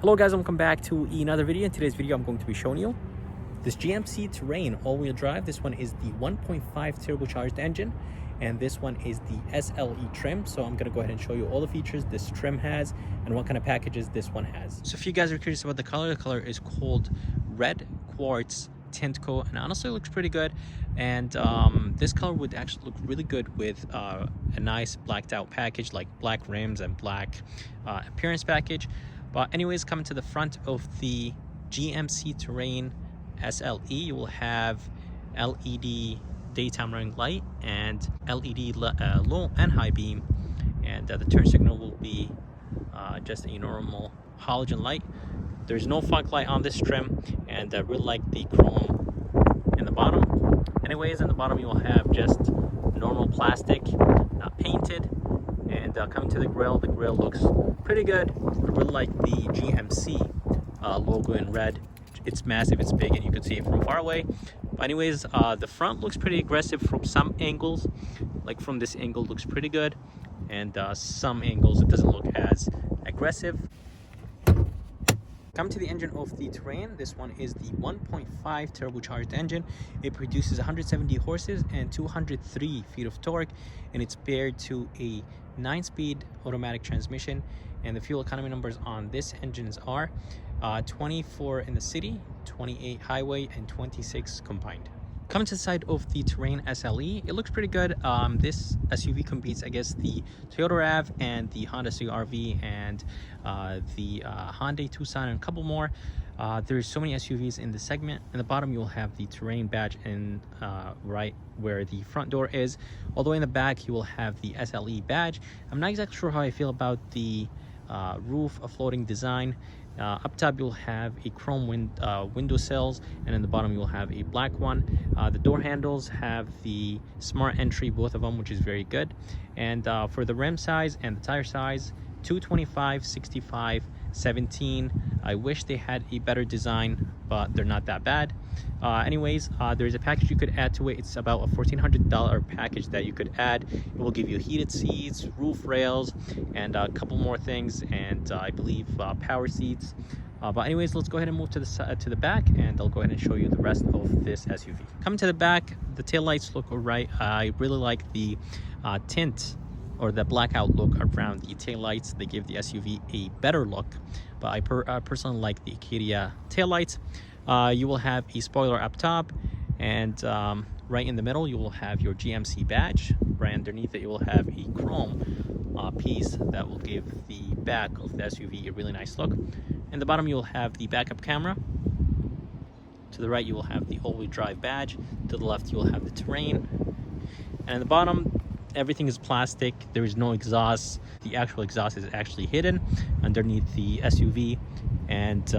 Hello guys, welcome back to another video. In today's video I'm going to be showing you this GMC Terrain all-wheel drive. This one is the 1.5 turbocharged engine, and this one is the SLE trim. So I'm going to go ahead and show you all the features this trim has and what kind of packages this one has. So if you guys are curious about the color is called Red Quartz Tint Coat, and honestly it looks pretty good. And this color would actually look really good with a nice blacked out package like black rims and black appearance package. But anyways, coming to the front of the GMC Terrain SLE, you will have LED daytime running light and LED low and high beam, and the turn signal will be just a normal halogen light. There's no fog light on this trim, and I really like the chrome in the bottom. Anyways, in the bottom you will have just normal plastic, not painted. And coming to the grill looks pretty good. I really like the GMC logo in red. It's massive, it's big, and you can see it from far away. But anyways, the front looks pretty aggressive from some angles. Like from this angle looks pretty good, and some angles it doesn't look as aggressive. Coming to the engine of the Terrain, this one is the 1.5 turbocharged engine. It produces 170 horses and 203 feet of torque, and it's paired to a 9-speed automatic transmission. And the fuel economy numbers on this engine are 24 in the city, 28 highway, and 26 combined. Coming to the side of the Terrain SLE, it looks pretty good. This SUV competes against the Toyota RAV and the Honda CR-V and the Hyundai Tucson and a couple more. There's so many SUVs in the segment. In the bottom, you'll have the Terrain badge in right where the front door is. All the way in the back, you will have the SLE badge. I'm not exactly sure how I feel about the roof floating design. Up top you'll have a chrome window sills, and in the bottom you'll have a black one. The door handles have the smart entry, both of them, which is very good. And for the rim size and the tire size, 225, 65, 17. I wish they had a better design, but they're not that bad. Anyways, there's a package you could add to it. It's about a $1,400 package that you could add. It will give you heated seats, roof rails, and a couple more things, and I believe power seats. But anyways, let's go ahead and move to the back, and I'll go ahead and show you the rest of this SUV. Coming to the back, the taillights look alright. I really like the tint or the blackout look around the taillights. They give the SUV a better look, but I personally like the Acadia taillights. You will have a spoiler up top, and right in the middle you will have your GMC badge. Right underneath it you will have a chrome piece that will give the back of the SUV a really nice look. In the bottom you will have the backup camera. To the right you will have the all-wheel drive badge. To the left you will have the Terrain. And in the bottom, everything is plastic. There is no exhaust. The actual exhaust is actually hidden underneath the SUV. And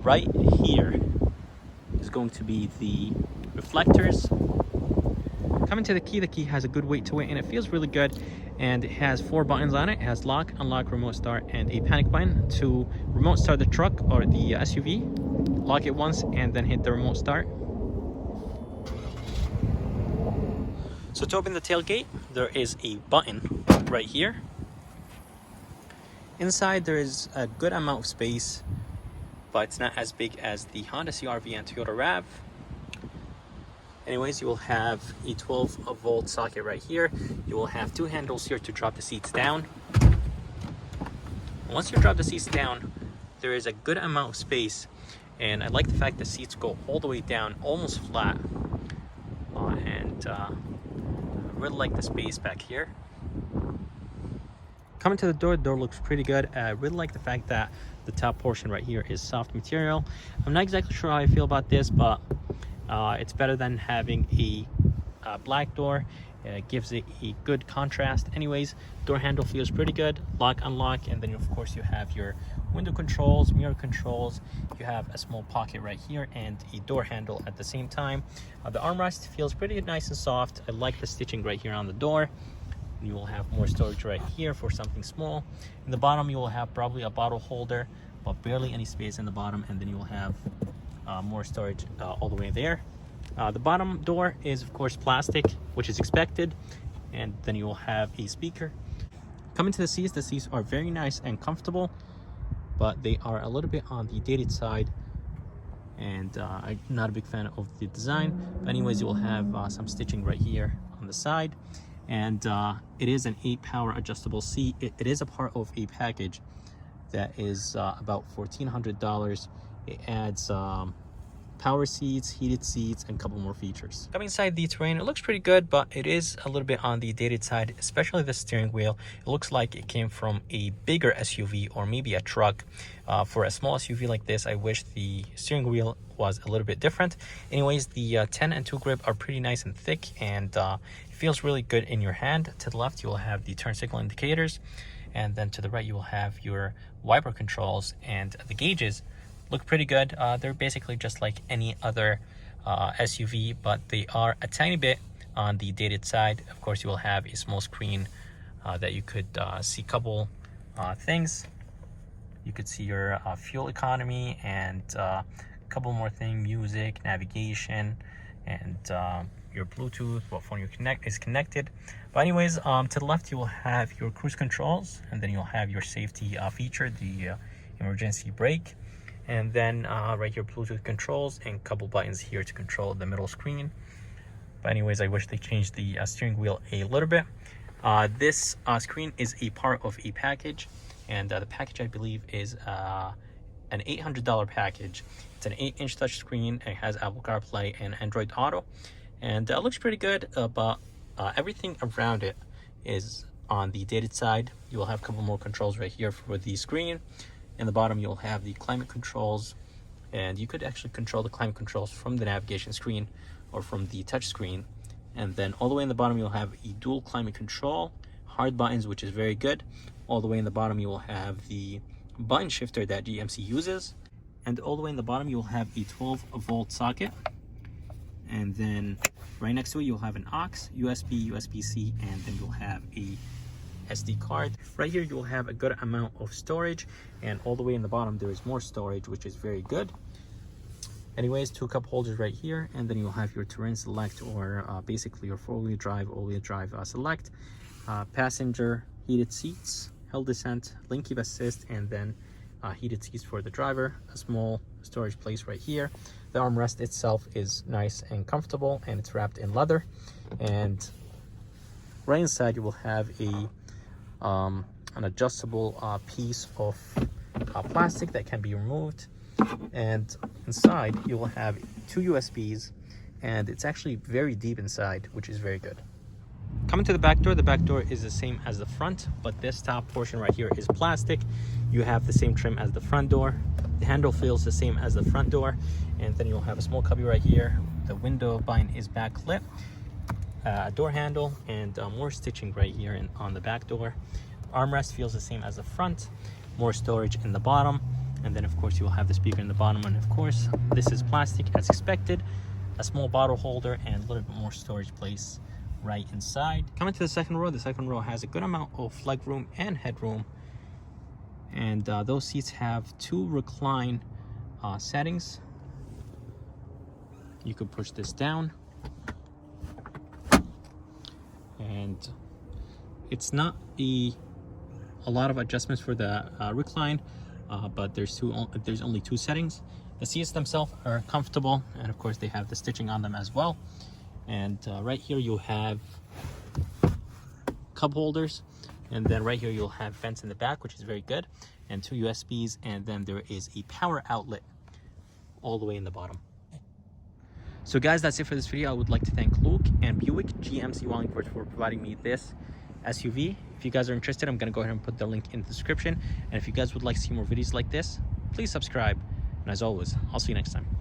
right here is going to be the reflectors. Coming to the key has a good weight to it, and it feels really good. And it has 4 buttons on it. It has lock, unlock, remote start, and a panic button to remote start the truck or the SUV. Lock it once and then hit the remote start. So to open the tailgate, there is a button right here. Inside there is a good amount of space, but it's not as big as the Honda CR-V and Toyota RAV. Anyways, you will have a 12-volt socket right here. You will have 2 handles here to drop the seats down. Once you drop the seats down, there is a good amount of space, and I like the fact the seats go all the way down, almost flat. I really like the space back here. Coming to the door looks pretty good. I really like the fact that the top portion right here is soft material. I'm not exactly sure how I feel about this, but it's better than having a black door. It gives it a good contrast. Anyways, door handle feels pretty good. Lock, unlock, and then of course you have your window controls, mirror controls. You have a small pocket right here and a door handle at the same time. The armrest feels pretty nice and soft. I like the stitching right here on the door. You will have more storage right here for something small. In the bottom you will have probably a bottle holder, but barely any space in the bottom, and then you will have more storage all the way there. The bottom door is of course plastic, which is expected, and then you will have a speaker. Coming to the seats are very nice and comfortable. but they are a little bit on the dated side, and I'm not a big fan of the design. But anyways, you will have some stitching right here on the side, and it is an 8-power adjustable seat. It is a part of a package that is about $1,400. It adds power seats, heated seats, and a couple more features. Coming inside the Terrain, it looks pretty good, but it is a little bit on the dated side, especially the steering wheel. It looks like it came from a bigger SUV or maybe a truck. For a small SUV like this, I wish the steering wheel was a little bit different. Anyways, the 10 and 2 grip are pretty nice and thick, and it feels really good in your hand. To the left, you will have the turn signal indicators, and then to the right, you will have your wiper controls, and the gauges look pretty good. They're basically just like any other SUV, but they are a tiny bit on the dated side. Of course, you will have a small screen that you could see a couple things. You could see your fuel economy and a couple more things: music, navigation, and your Bluetooth, what phone you is connected. But anyways, to the left, you will have your cruise controls, and then you'll have your safety feature, the emergency brake. And then right here, Bluetooth controls, and a couple buttons here to control the middle screen. But anyways, I wish they changed the steering wheel a little bit. This screen is a part of a package, and the package, I believe, is an $800 package. It's an 8-inch touchscreen. It has Apple CarPlay and Android Auto, and it looks pretty good, but everything around it is on the dated side. You will have a couple more controls right here for the screen. In the bottom, you'll have the climate controls, and you could actually control the climate controls from the navigation screen or from the touch screen. And then all the way in the bottom, you'll have a dual climate control, hard buttons, which is very good. All the way in the bottom, you will have the button shifter that GMC uses. And all the way in the bottom, you'll have a 12-volt socket. And then right next to it, you'll have an aux, USB, USB-C, and then you'll have a SD card. Right here, you'll have a good amount of storage, and all the way in the bottom, there is more storage, which is very good. Anyways, 2 cup holders right here, and then you'll have your Terrain Select, or basically your 4-wheel drive, all-wheel drive Select. Passenger heated seats, hill descent, lane keep assist, and then heated seats for the driver. A small storage place right here. The armrest itself is nice and comfortable, and it's wrapped in leather. And right inside, you will have an adjustable piece of plastic that can be removed, and inside you will have 2 USBs, and it's actually very deep inside, which is very good. Coming to the back door is the same as the front, but this top portion right here is plastic. You have the same trim as the front door. The handle feels the same as the front door, and then you'll have a small cubby right here. The window button is backlit. Door handle, and more stitching right here on the back door. Armrest feels the same as the front. More storage in the bottom, and then of course you will have the speaker in the bottom, and of course this is plastic as expected. A small bottle holder and a little bit more storage place right inside. Coming to the second row has a good amount of leg room and headroom, and those seats have 2 recline settings. You could push this down, and it's not a lot of adjustments for the recline, but there's only 2 settings. The seats themselves are comfortable, and of course they have the stitching on them as well. And right here you have cup holders, and then right here you'll have vents in the back, which is very good, and 2 USBs, and then there is a power outlet all the way in the bottom. So guys, that's it for this video. I would like to thank Luke and Buick GMC Wallingford for providing me this SUV. If you guys are interested, I'm going to go ahead and put the link in the description. And if you guys would like to see more videos like this, please subscribe. And as always, I'll see you next time.